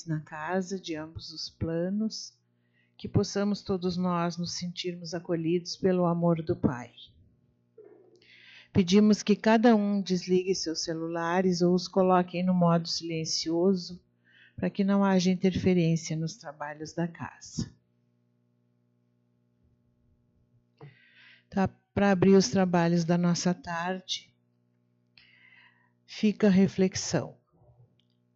na casa de ambos os planos, que possamos todos nós nos sentirmos acolhidos pelo amor do Pai. Pedimos que cada um desligue seus celulares ou os coloque no modo silencioso, para que não haja interferência nos trabalhos da casa. Tá, para abrir os trabalhos da nossa tarde, fica a reflexão.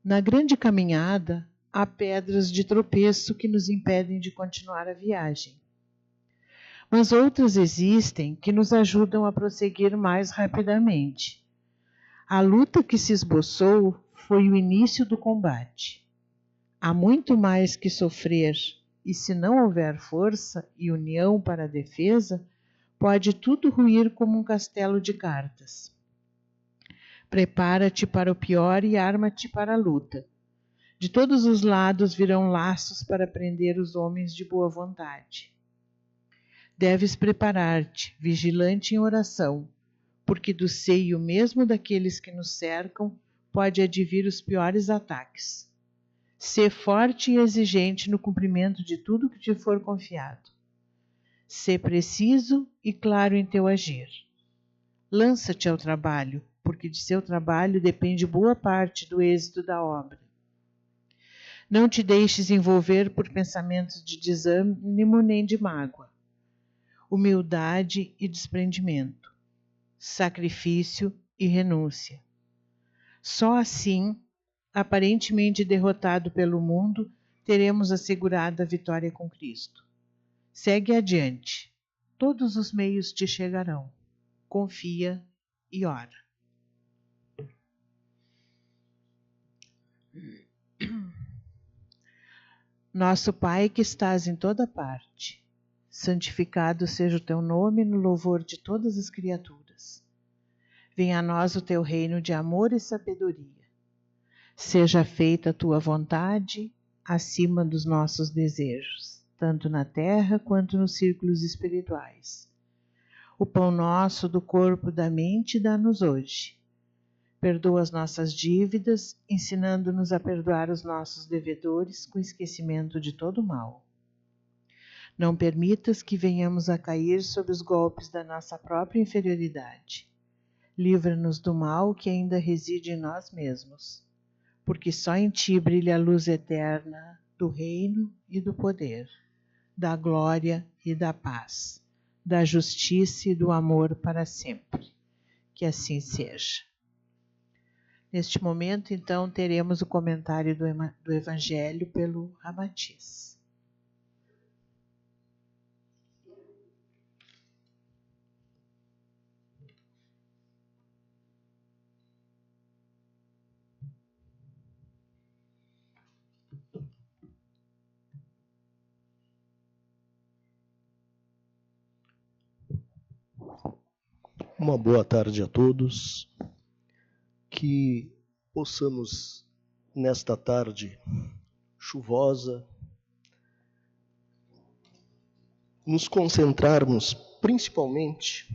Na grande caminhada, há pedras de tropeço que nos impedem de continuar a viagem. Mas outras existem que nos ajudam a prosseguir mais rapidamente. A luta que se esboçou foi o início do combate. Há muito mais que sofrer, e se não houver força e união para a defesa, pode tudo ruir como um castelo de cartas. Prepara-te para o pior e arma-te para a luta. De todos os lados virão laços para prender os homens de boa vontade. Deves preparar-te, vigilante em oração, porque do seio mesmo daqueles que nos cercam pode advir os piores ataques. Sê forte e exigente no cumprimento de tudo que te for confiado. Sê preciso e claro em teu agir. Lança-te ao trabalho, porque de seu trabalho depende boa parte do êxito da obra. Não te deixes envolver por pensamentos de desânimo nem de mágoa. Humildade e desprendimento. Sacrifício e renúncia. Só assim, aparentemente derrotado pelo mundo, teremos assegurada a vitória com Cristo. Segue adiante. Todos os meios te chegarão. Confia e ora. Nosso Pai que estás em toda parte, santificado seja o teu nome no louvor de todas as criaturas. Venha a nós o teu reino de amor e sabedoria. Seja feita a tua vontade acima dos nossos desejos, tanto na terra quanto nos círculos espirituais. O pão nosso do corpo e da mente dá-nos hoje. Perdoa as nossas dívidas, ensinando-nos a perdoar os nossos devedores com esquecimento de todo mal. Não permitas que venhamos a cair sob os golpes da nossa própria inferioridade. Livra-nos do mal que ainda reside em nós mesmos, porque só em ti brilha a luz eterna do reino e do poder, da glória e da paz, da justiça e do amor para sempre. Que assim seja. Neste momento, então, teremos o comentário do Evangelho pelo Ramatiz. Uma boa tarde a todos. Que possamos, nesta tarde chuvosa, nos concentrarmos principalmente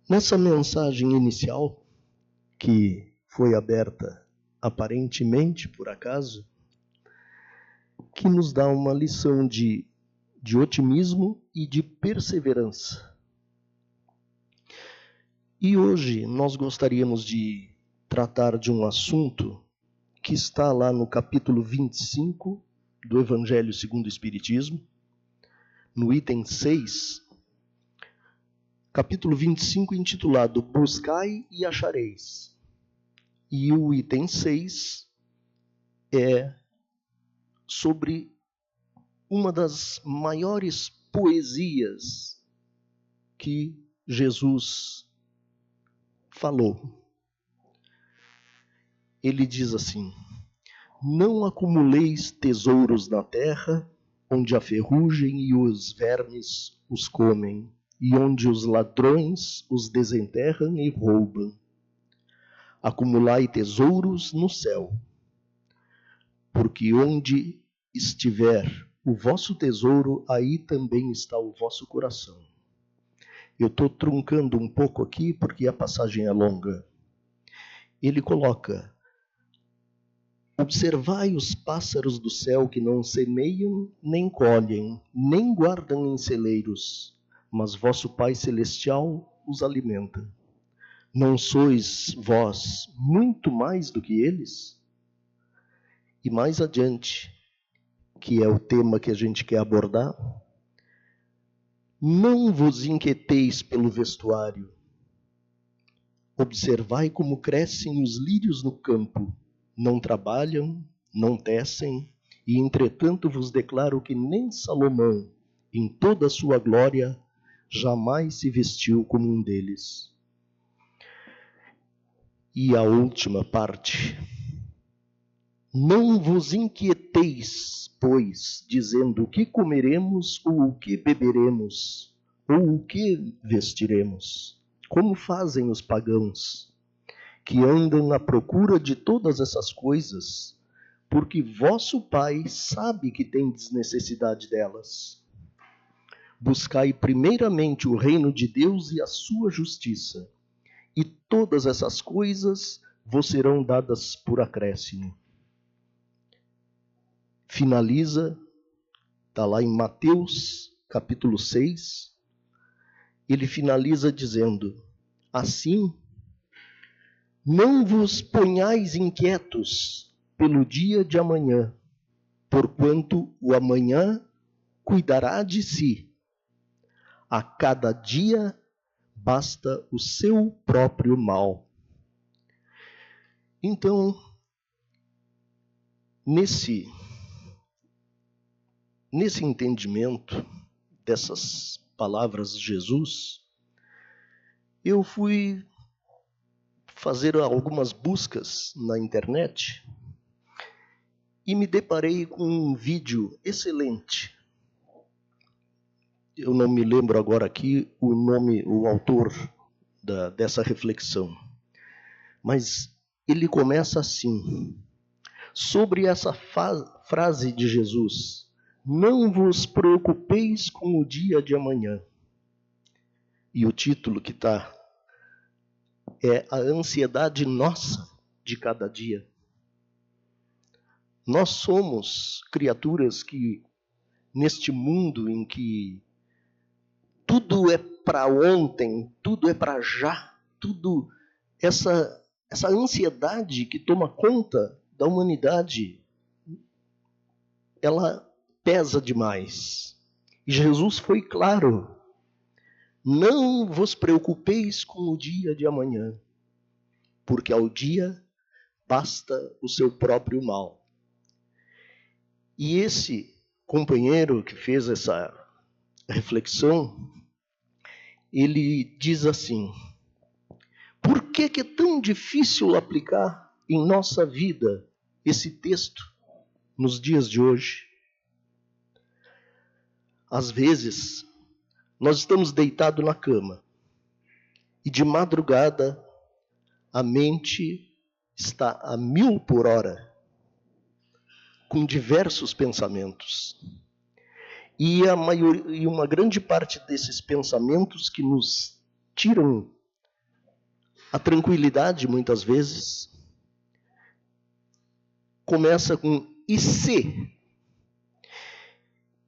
nessa mensagem inicial, que foi aberta aparentemente por acaso, que nos dá uma lição de otimismo e de perseverança. E hoje nós gostaríamos de tratar de um assunto que está lá no capítulo 25 do Evangelho segundo o Espiritismo, no item 6, capítulo 25, intitulado Buscai e Achareis. E o item 6 é sobre uma das maiores poesias que Jesus falou. Ele diz assim: não acumuleis tesouros na terra, onde a ferrugem e os vermes os comem, e onde os ladrões os desenterram e roubam. Acumulai tesouros no céu, porque onde estiver o vosso tesouro, aí também está o vosso coração. Eu estou truncando um pouco aqui, porque a passagem é longa. Ele coloca: Observai os pássaros do céu que não semeiam, nem colhem, nem guardam em celeiros, mas vosso Pai Celestial os alimenta. Não sois vós muito mais do que eles? E mais adiante, que é o tema que a gente quer abordar, não vos inquieteis pelo vestuário. Observai como crescem os lírios no campo. Não trabalham, não tecem, e entretanto vos declaro que nem Salomão, em toda a sua glória, jamais se vestiu como um deles. E a última parte. Não vos inquieteis, pois, dizendo o que comeremos, ou o que beberemos, ou o que vestiremos, como fazem os pagãos, que andam à procura de todas essas coisas, porque vosso Pai sabe que tendes necessidade delas. Buscai primeiramente o reino de Deus e a sua justiça, e todas essas coisas vos serão dadas por acréscimo. Finaliza, está lá em Mateus, capítulo 6, ele finaliza dizendo, assim, não vos ponhais inquietos pelo dia de amanhã, porquanto o amanhã cuidará de si. A cada dia basta o seu próprio mal. Então, nesse entendimento dessas palavras de Jesus, eu fui fazer algumas buscas na internet e me deparei com um vídeo excelente. Eu não me lembro agora aqui o nome, o autor dessa reflexão. Mas ele começa assim, sobre essa frase de Jesus, não vos preocupeis com o dia de amanhã. E o título que está é a ansiedade nossa de cada dia. Nós somos criaturas que, neste mundo em que tudo é para ontem, tudo é para já, tudo, essa ansiedade que toma conta da humanidade, ela pesa demais. E Jesus foi claro, não vos preocupeis com o dia de amanhã, porque ao dia basta o seu próprio mal. E esse companheiro que fez essa reflexão, ele diz assim, por que é tão difícil aplicar em nossa vida esse texto nos dias de hoje? Às vezes, nós estamos deitados na cama e de madrugada a mente está a 1000 por hora, com diversos pensamentos. E uma grande parte desses pensamentos que nos tiram a tranquilidade, muitas vezes, começa com e se?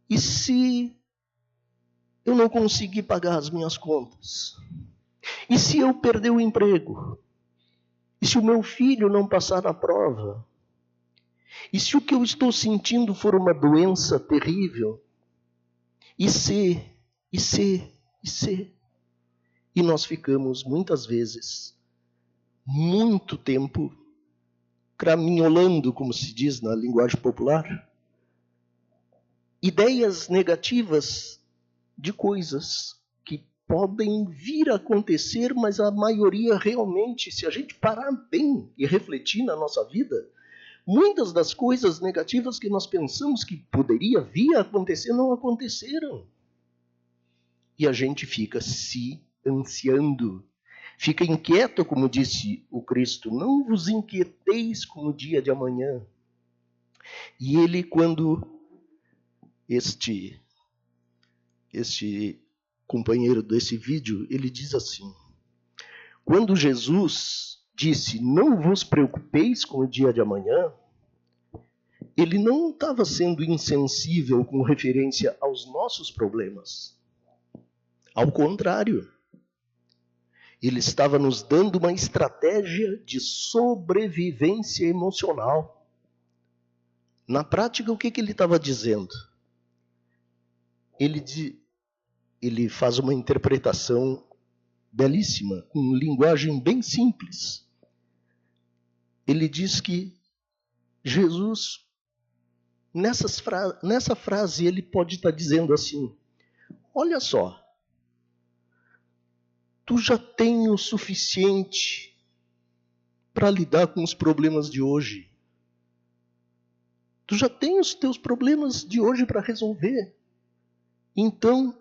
E se eu não conseguir pagar as minhas contas? E se eu perder o emprego? E se o meu filho não passar na prova? E se o que eu estou sentindo for uma doença terrível? E se? E nós ficamos, muitas vezes, muito tempo craminholando, como se diz na linguagem popular, ideias negativas de coisas que podem vir a acontecer, mas a maioria realmente, se a gente parar bem e refletir na nossa vida, muitas das coisas negativas que nós pensamos que poderia vir a acontecer não aconteceram. E a gente fica se ansiando, fica inquieto, como disse o Cristo, não vos inquieteis com o dia de amanhã. E ele, quando este companheiro desse vídeo, ele diz assim, quando Jesus disse, não vos preocupeis com o dia de amanhã, ele não estava sendo insensível com referência aos nossos problemas. Ao contrário, ele estava nos dando uma estratégia de sobrevivência emocional. Na prática, o que ele estava dizendo? Ele faz uma interpretação belíssima, com linguagem bem simples. Ele diz que Jesus, nessa frase, ele pode estar dizendo assim: olha só, tu já tem o suficiente para lidar com os problemas de hoje. Tu já tem os teus problemas de hoje para resolver. Então,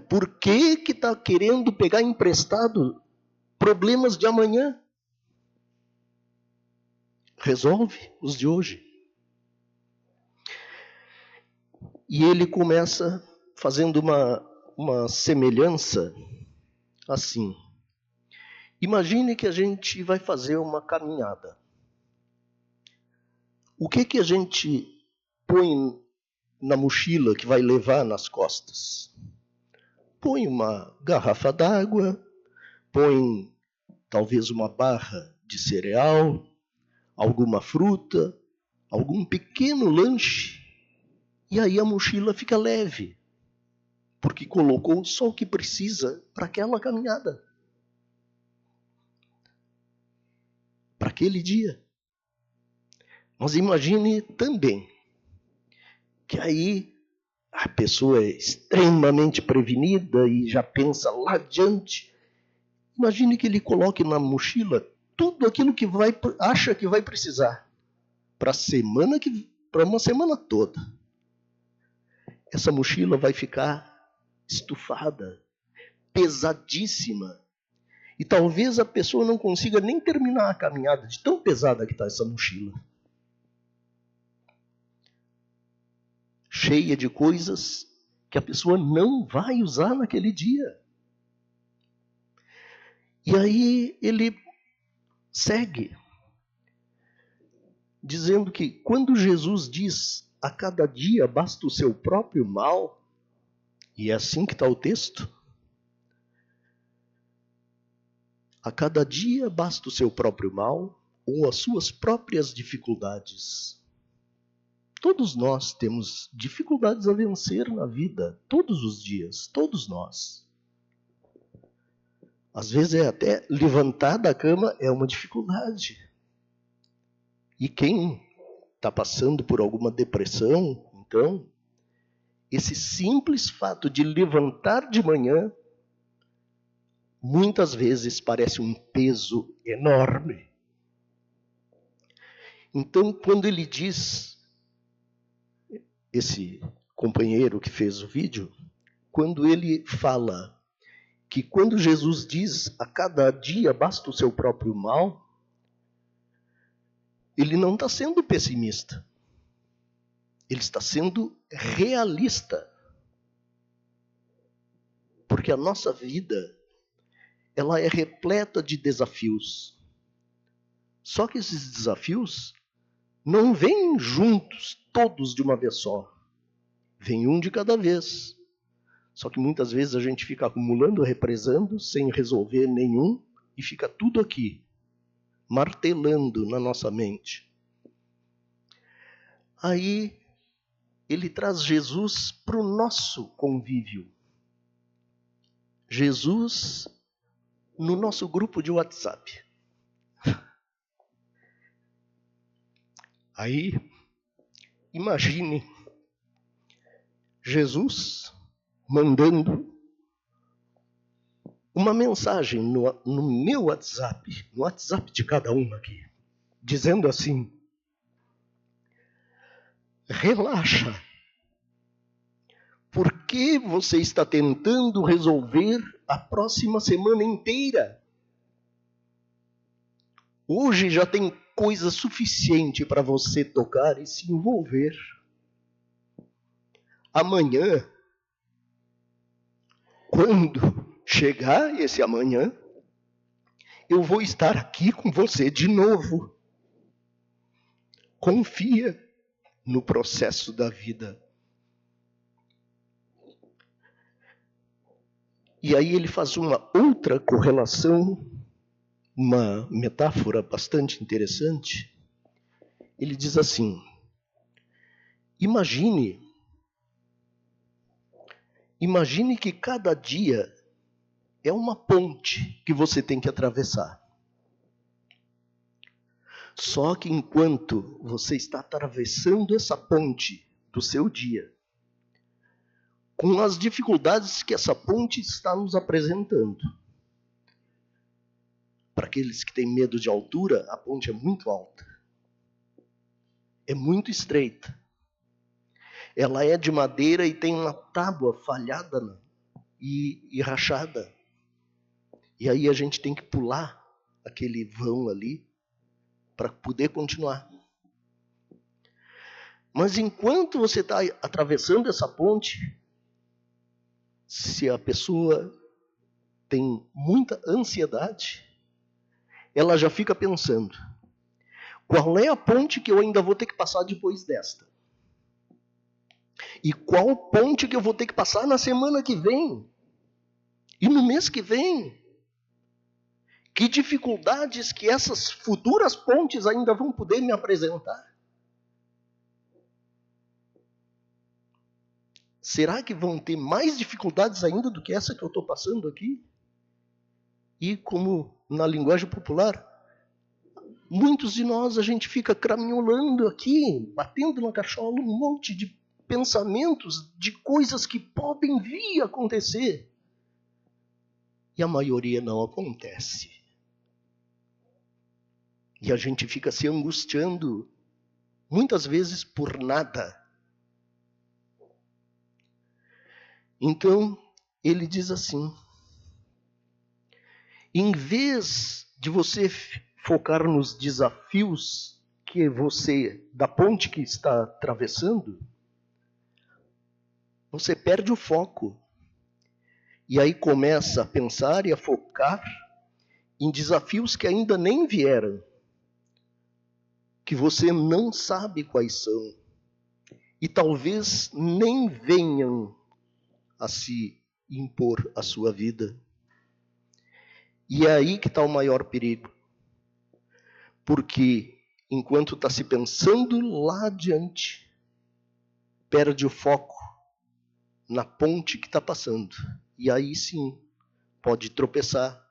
por que está querendo pegar emprestado problemas de amanhã? Resolve os de hoje. E ele começa fazendo uma semelhança assim. Imagine que a gente vai fazer uma caminhada. O que a gente põe na mochila que vai levar nas costas? Põe uma garrafa d'água, põe talvez uma barra de cereal, alguma fruta, algum pequeno lanche, e aí a mochila fica leve, porque colocou só o que precisa para aquela caminhada, para aquele dia. Mas imagine também que aí a pessoa é extremamente prevenida e já pensa lá adiante. Imagine que ele coloque na mochila tudo aquilo que acha que vai precisar para uma semana toda. Essa mochila vai ficar estufada, pesadíssima. E talvez a pessoa não consiga nem terminar a caminhada de tão pesada que está essa mochila. Cheia de coisas que a pessoa não vai usar naquele dia. E aí ele segue, dizendo que quando Jesus diz a cada dia basta o seu próprio mal, e é assim que está o texto, a cada dia basta o seu próprio mal ou as suas próprias dificuldades. Todos nós temos dificuldades a vencer na vida, todos os dias, todos nós. Às vezes até levantar da cama é uma dificuldade. E quem está passando por alguma depressão, então, esse simples fato de levantar de manhã, muitas vezes parece um peso enorme. Então, quando ele diz, esse companheiro que fez o vídeo, quando ele fala que quando Jesus diz a cada dia basta o seu próprio mal, ele não está sendo pessimista. Ele está sendo realista. Porque a nossa vida, ela é repleta de desafios. Só que esses desafios não vêm juntos, todos de uma vez só. Vem um de cada vez. Só que muitas vezes a gente fica acumulando, represando, sem resolver nenhum, e fica tudo aqui, martelando na nossa mente. Aí ele traz Jesus para o nosso convívio. Jesus no nosso grupo de WhatsApp. Aí, imagine Jesus mandando uma mensagem no meu WhatsApp, no WhatsApp de cada um aqui, dizendo assim: relaxa. Por que você está tentando resolver a próxima semana inteira? Hoje já tem coisa suficiente para você tocar e se envolver. Amanhã, quando chegar esse amanhã, eu vou estar aqui com você de novo. Confia, no processo da vida. E aí ele faz uma outra correlação, uma metáfora bastante interessante. Ele diz assim: imagine que cada dia é uma ponte que você tem que atravessar. Só que enquanto você está atravessando essa ponte do seu dia, com as dificuldades que essa ponte está nos apresentando. Para aqueles que têm medo de altura, a ponte é muito alta. É muito estreita. Ela é de madeira e tem uma tábua falhada e rachada. E aí a gente tem que pular aquele vão ali para poder continuar. Mas enquanto você está atravessando essa ponte, se a pessoa tem muita ansiedade, ela já fica pensando: qual é a ponte que eu ainda vou ter que passar depois desta? E qual ponte que eu vou ter que passar na semana que vem? E no mês que vem? Que dificuldades que essas futuras pontes ainda vão poder me apresentar? Será que vão ter mais dificuldades ainda do que essa que eu estou passando aqui? E como na linguagem popular, muitos de nós a gente fica craminholando aqui, batendo na cachola um monte de pensamentos de coisas que podem vir a acontecer. E a maioria não acontece. E a gente fica se angustiando, muitas vezes por nada. Então, ele diz assim: em vez de você focar nos desafios da ponte que está atravessando, você perde o foco. E aí começa a pensar e a focar em desafios que ainda nem vieram, que você não sabe quais são, e talvez nem venham a se impor à sua vida. E é aí que está o maior perigo. Porque enquanto está se pensando lá adiante, perde o foco na ponte que está passando. E aí sim, pode tropeçar,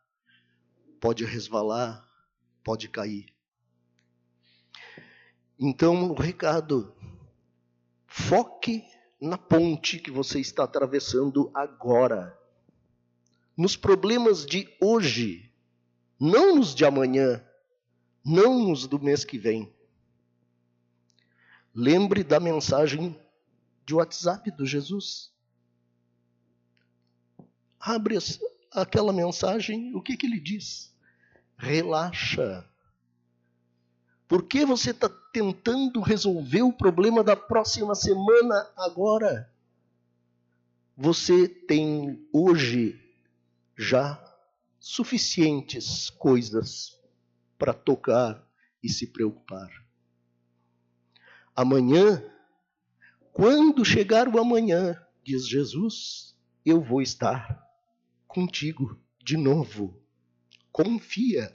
pode resvalar, pode cair. Então, o recado: foque na ponte que você está atravessando agora. Nos problemas de hoje, não nos de amanhã, não nos do mês que vem. Lembre da mensagem de WhatsApp do Jesus. Abre aquela mensagem, o que ele diz? Relaxa. Por que você está tentando resolver o problema da próxima semana agora? Você tem hoje já suficientes coisas para tocar e se preocupar. Amanhã, quando chegar o amanhã, diz Jesus, eu vou estar contigo de novo. Confia.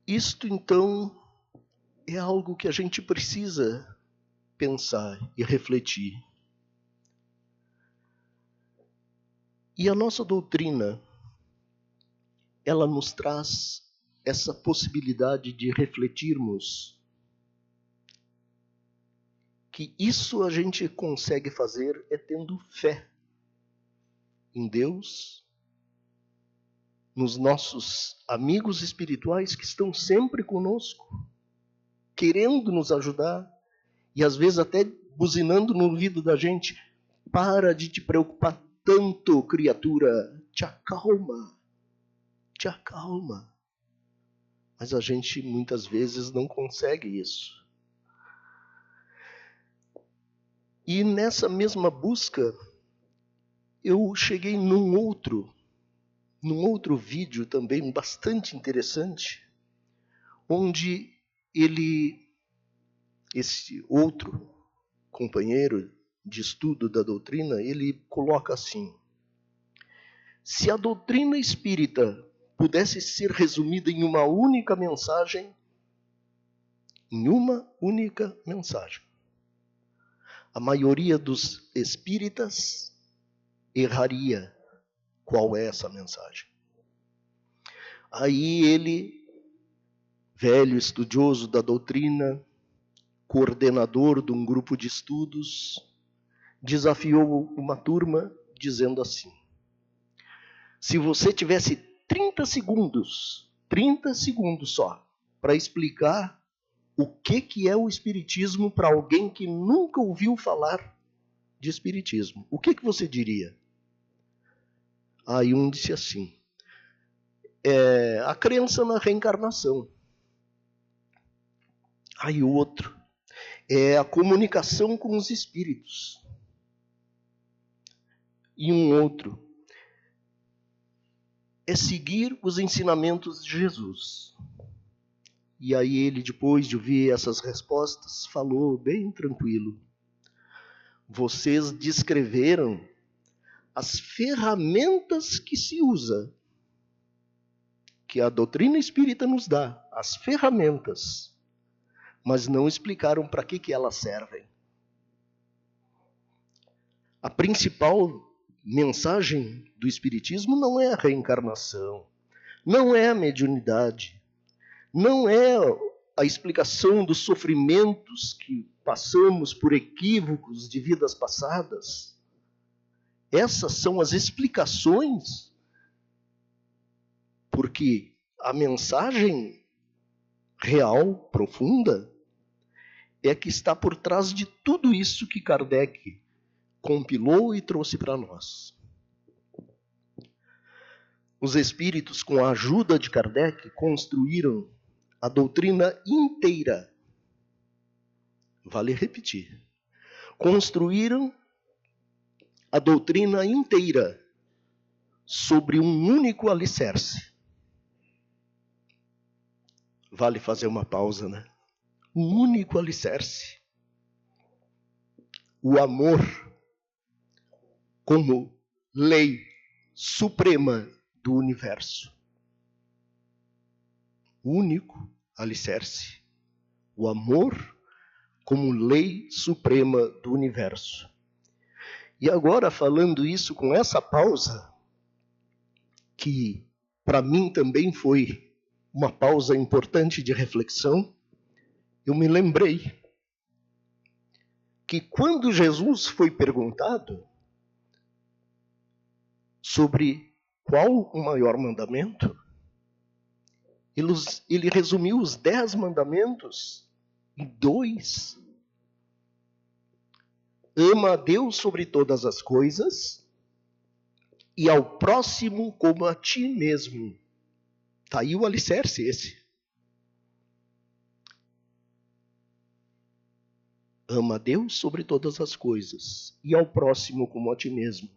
Isto, então, é algo que a gente precisa pensar e refletir. E a nossa doutrina, ela nos traz essa possibilidade de refletirmos que isso a gente consegue fazer é tendo fé em Deus, nos nossos amigos espirituais que estão sempre conosco, querendo nos ajudar e às vezes até buzinando no ouvido da gente: para de te preocupar tanto, criatura, te acalma, te acalma. Mas a gente muitas vezes não consegue isso. E nessa mesma busca, eu cheguei num outro vídeo também bastante interessante, onde esse outro companheiro de estudo da doutrina, ele coloca assim: se a doutrina espírita pudesse ser resumida em uma única mensagem, a maioria dos espíritas erraria qual é essa mensagem. Aí ele, velho estudioso da doutrina, coordenador de um grupo de estudos, desafiou uma turma dizendo assim: se você tivesse 30 segundos só, para explicar o que é o espiritismo para alguém que nunca ouviu falar de espiritismo, o que você diria? Aí um disse assim: a crença na reencarnação. Aí o outro: é a comunicação com os espíritos. E um outro: é seguir os ensinamentos de Jesus. E aí ele, depois de ouvir essas respostas, falou bem tranquilo: vocês descreveram as ferramentas que se usa, que a doutrina espírita nos dá, as ferramentas, mas não explicaram para que elas servem. A principal mensagem do espiritismo não é a reencarnação, não é a mediunidade, não é a explicação dos sofrimentos que passamos por equívocos de vidas passadas. Essas são as explicações, porque a mensagem real, profunda, é que está por trás de tudo isso que Kardec compilou e trouxe para nós. Os espíritos, com a ajuda de Kardec, construíram a doutrina inteira. Vale repetir. Construíram a doutrina inteira sobre um único alicerce. Vale fazer uma pausa, né? Um único alicerce. O amor como lei suprema do universo. O único alicerce. O amor como lei suprema do universo. E agora, falando isso com essa pausa, que para mim também foi uma pausa importante de reflexão, eu me lembrei que quando Jesus foi perguntado sobre qual o maior mandamento, ele resumiu os 10 mandamentos em 2. Ama a Deus sobre todas as coisas e ao próximo como a ti mesmo. Está aí o alicerce esse. Ama a Deus sobre todas as coisas e ao próximo como a ti mesmo.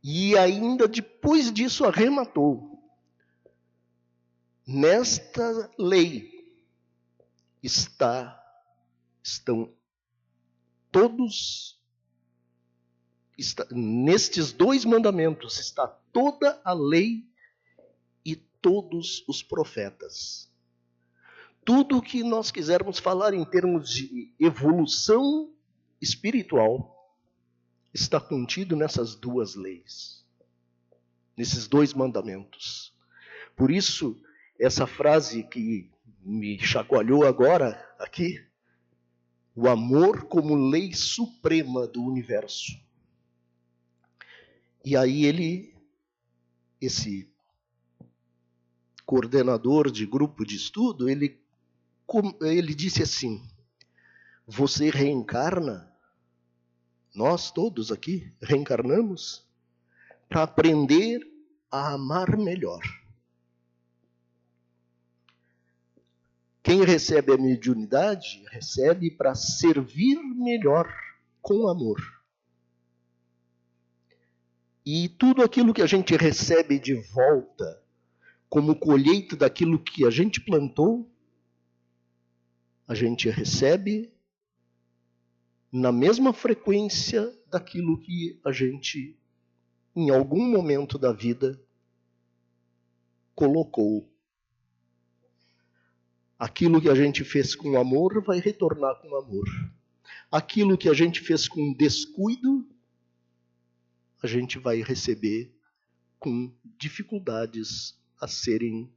E ainda depois disso arrematou: nesta lei nestes 2 mandamentos está toda a lei e todos os profetas. Tudo o que nós quisermos falar em termos de evolução espiritual está contido nessas 2 leis, nesses 2 mandamentos. Por isso, essa frase que me chacoalhou agora aqui, o amor como lei suprema do universo. E aí esse coordenador de grupo de estudo, ele disse assim: você reencarna, nós todos aqui reencarnamos para aprender a amar melhor. Quem recebe a mediunidade, recebe para servir melhor com amor. E tudo aquilo que a gente recebe de volta, como colheita daquilo que a gente plantou, a gente recebe na mesma frequência daquilo que a gente, em algum momento da vida, colocou. Aquilo que a gente fez com amor vai retornar com amor. Aquilo que a gente fez com descuido, a gente vai receber com dificuldades a serem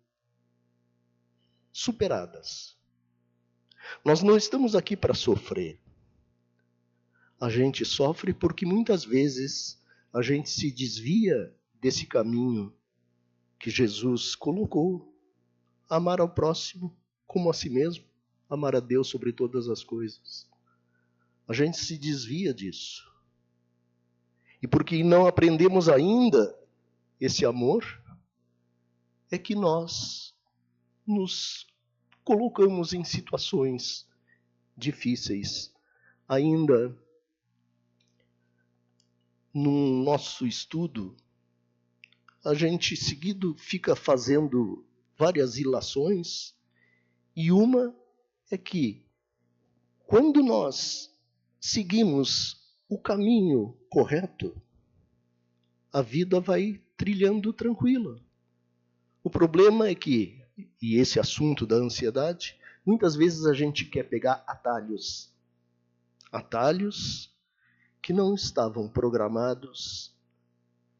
superadas. Nós não estamos aqui para sofrer. A gente sofre porque muitas vezes a gente se desvia desse caminho que Jesus colocou. Amar ao próximo como a si mesmo, amar a Deus sobre todas as coisas. A gente se desvia disso. E porque não aprendemos ainda esse amor, é que nós nos colocamos em situações difíceis. Ainda no nosso estudo, a gente seguido fica fazendo várias ilações, e uma é que quando nós seguimos o caminho correto, a vida vai trilhando tranquila. O problema é que, e esse assunto da ansiedade, muitas vezes a gente quer pegar atalhos. Atalhos que não estavam programados.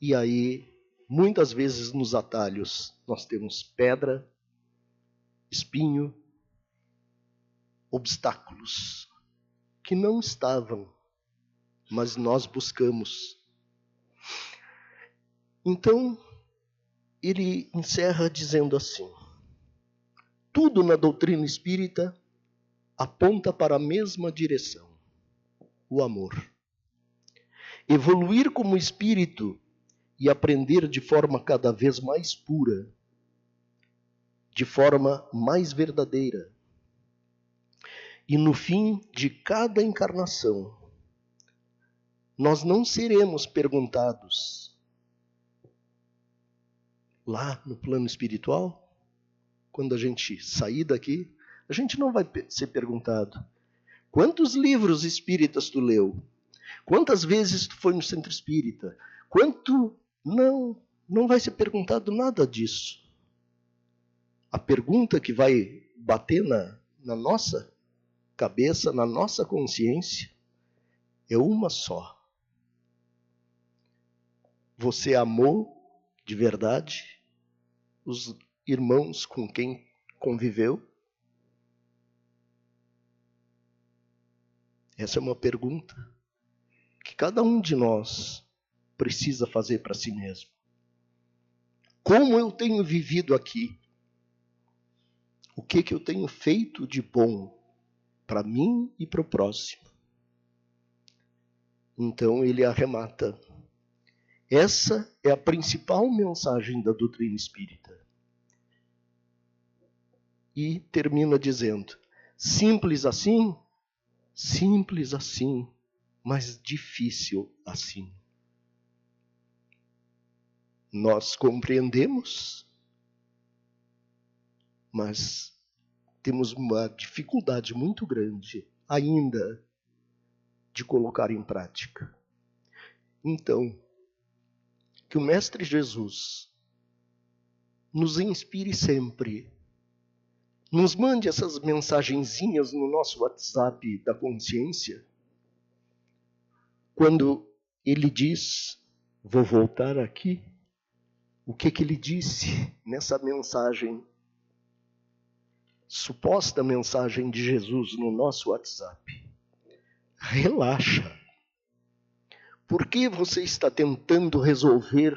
E aí, muitas vezes nos atalhos, nós temos pedra, espinho, obstáculos que não estavam, mas nós buscamos. Então, ele encerra dizendo assim: tudo na doutrina espírita aponta para a mesma direção, o amor. Evoluir como espírito e aprender de forma cada vez mais pura, de forma mais verdadeira. E no fim de cada encarnação, nós não seremos perguntados lá no plano espiritual, quando a gente sair daqui, a gente não vai ser perguntado: quantos livros espíritas tu leu? Quantas vezes tu foi no centro espírita? Não vai ser perguntado nada disso. A pergunta que vai bater na nossa cabeça, na nossa consciência, é uma só. Você amou de verdade os irmãos com quem conviveu? Essa é uma pergunta que cada um de nós precisa fazer para si mesmo. Como eu tenho vivido aqui? O que eu tenho feito de bom para mim e para o próximo? Então ele arremata: essa é a principal mensagem da doutrina espírita. E termina dizendo: simples assim, mas difícil assim. Nós compreendemos, mas temos uma dificuldade muito grande ainda de colocar em prática. Então, que o Mestre Jesus nos inspire sempre. Nos mande essas mensagenzinhas no nosso WhatsApp da consciência. Quando ele diz: vou voltar aqui, o que ele disse nessa mensagem, suposta mensagem de Jesus no nosso WhatsApp? Relaxa. Por que você está tentando resolver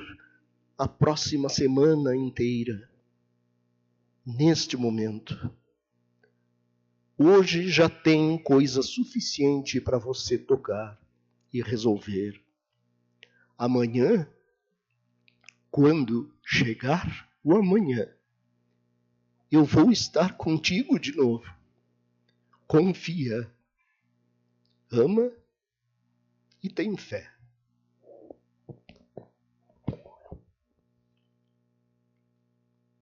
a próxima semana inteira? Neste momento. Hoje já tem coisa suficiente para você tocar e resolver. Amanhã, quando chegar o amanhã, eu vou estar contigo de novo. Confia, ama e tem fé.